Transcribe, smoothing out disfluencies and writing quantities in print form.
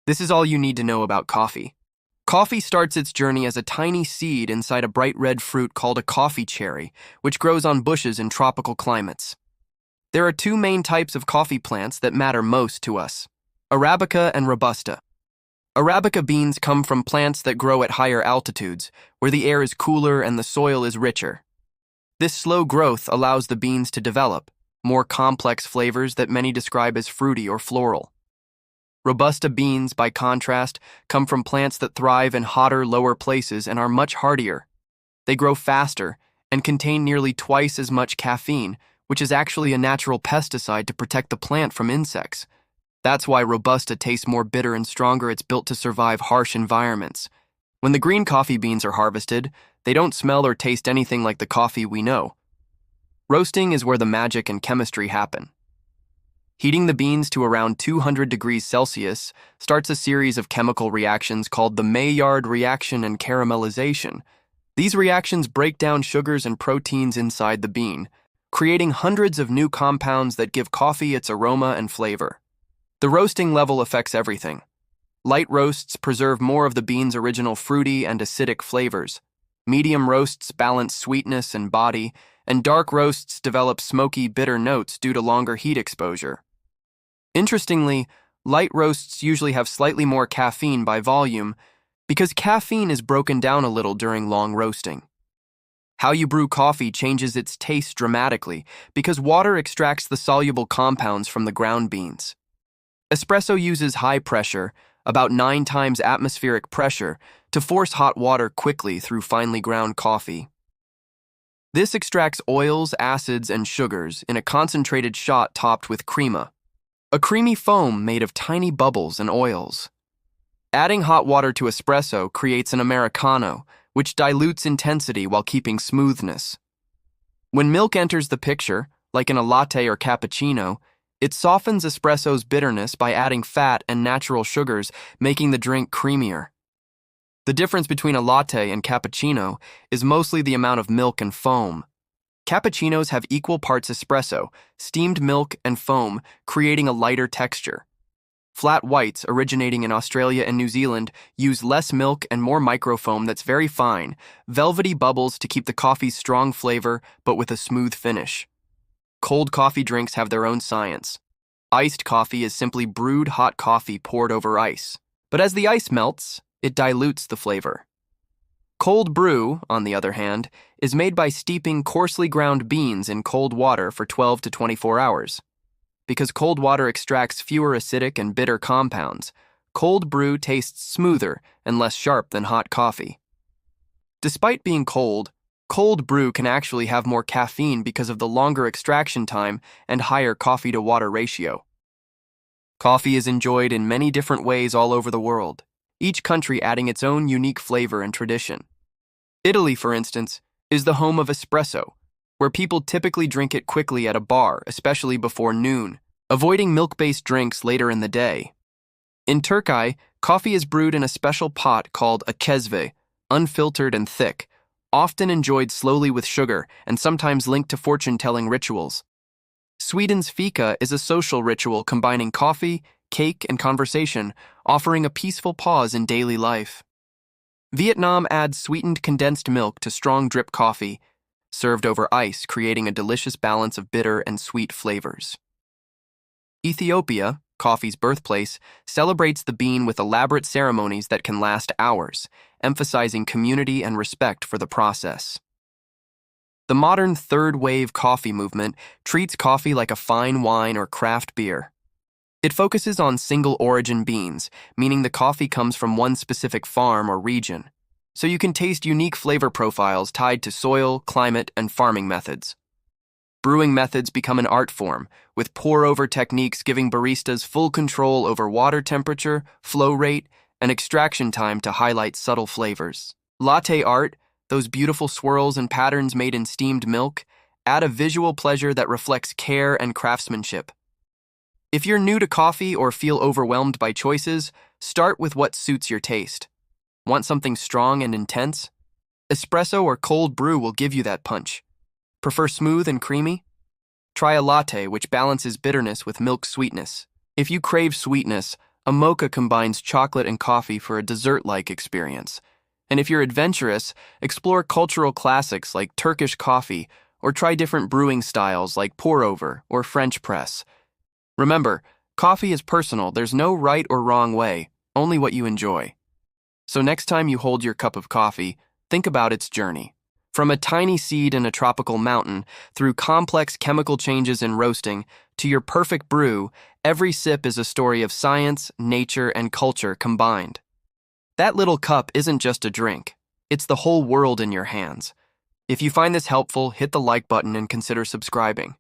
This is all you need to know about coffee. Coffee starts its journey as a tiny seed inside a bright red fruit called a coffee cherry, which grows on bushes in tropical climates. There are two main types of coffee plants that matter most to us: Arabica and Robusta. Arabica beans come from plants that grow at higher altitudes, where the air is cooler and the soil is richer. This slow growth allows the beans to develop more complex flavors that many describe as fruity or floral. Robusta beans, by contrast, come from plants that thrive in hotter, lower places and are much hardier. They grow faster and contain nearly twice as much caffeine, which is actually a natural pesticide to protect the plant from insects. That's why Robusta tastes more bitter and stronger. It's built to survive harsh environments. When the green coffee beans are harvested, they don't smell or taste anything like the coffee we know. Roasting is where the magic and chemistry happen. Heating the beans to around 200 degrees Celsius starts a series of chemical reactions called the Maillard reaction and caramelization. These reactions break down sugars and proteins inside the bean, creating hundreds of new compounds that give coffee its aroma and flavor. The roasting level affects everything. Light roasts preserve more of the bean's original fruity and acidic flavors. Medium roasts balance sweetness and body, and dark roasts develop smoky, bitter notes due to longer heat exposure. Interestingly, light roasts usually have slightly more caffeine by volume because caffeine is broken down a little during long roasting. How you brew coffee changes its taste dramatically because water extracts the soluble compounds from the ground beans. Espresso uses high pressure, about 9 times atmospheric pressure, to force hot water quickly through finely ground coffee. This extracts oils, acids, and sugars in a concentrated shot topped with crema, a creamy foam made of tiny bubbles and oils. Adding hot water to espresso creates an Americano, which dilutes intensity while keeping smoothness. When milk enters the picture, like in a latte or cappuccino, it softens espresso's bitterness by adding fat and natural sugars, making the drink creamier. The difference between a latte and cappuccino is mostly the amount of milk and foam. Cappuccinos have equal parts espresso, steamed milk, and foam, creating a lighter texture. Flat whites, originating in Australia and New Zealand, use less milk and more microfoam that's very fine, velvety bubbles to keep the coffee's strong flavor but with a smooth finish. Cold coffee drinks have their own science. Iced coffee is simply brewed hot coffee poured over ice. But as the ice melts, it dilutes the flavor. Cold brew, on the other hand, is made by steeping coarsely ground beans in cold water for 12 to 24 hours. Because cold water extracts fewer acidic and bitter compounds, cold brew tastes smoother and less sharp than hot coffee. Despite being cold brew can actually have more caffeine because of the longer extraction time and higher coffee-to-water ratio. Coffee is enjoyed in many different ways all over the world, each country adding its own unique flavor and tradition. Italy, for instance, is the home of espresso, where people typically drink it quickly at a bar, especially before noon, avoiding milk-based drinks later in the day. In Turkey, coffee is brewed in a special pot called a kesve, unfiltered and thick, often enjoyed slowly with sugar and sometimes linked to fortune-telling rituals. Sweden's fika is a social ritual combining coffee, cake, and conversation, offering a peaceful pause in daily life. Vietnam adds sweetened condensed milk to strong drip coffee, served over ice, creating a delicious balance of bitter and sweet flavors. Ethiopia, coffee's birthplace, celebrates the bean with elaborate ceremonies that can last hours, emphasizing community and respect for the process. The modern third-wave coffee movement treats coffee like a fine wine or craft beer. It focuses on single-origin beans, meaning the coffee comes from one specific farm or region, so you can taste unique flavor profiles tied to soil, climate, and farming methods. Brewing methods become an art form, with pour-over techniques giving baristas full control over water temperature, flow rate, and extraction time to highlight subtle flavors. Latte art, those beautiful swirls and patterns made in steamed milk, add a visual pleasure that reflects care and craftsmanship. If you're new to coffee or feel overwhelmed by choices, start with what suits your taste. Want something strong and intense? Espresso or cold brew will give you that punch. Prefer smooth and creamy? Try a latte, which balances bitterness with milk sweetness. If you crave sweetness, A mocha combines chocolate and coffee for a dessert-like experience. And if you're adventurous, explore cultural classics like Turkish coffee or try different brewing styles like pour-over or French press. Remember, coffee is personal. There's no right or wrong way, only what you enjoy. So next time you hold your cup of coffee, think about its journey. From a tiny seed in a tropical mountain, through complex chemical changes in roasting, to your perfect brew, every sip is a story of science, nature, and culture combined. That little cup isn't just a drink. It's the whole world in your hands. If you find this helpful, hit the like button and consider subscribing.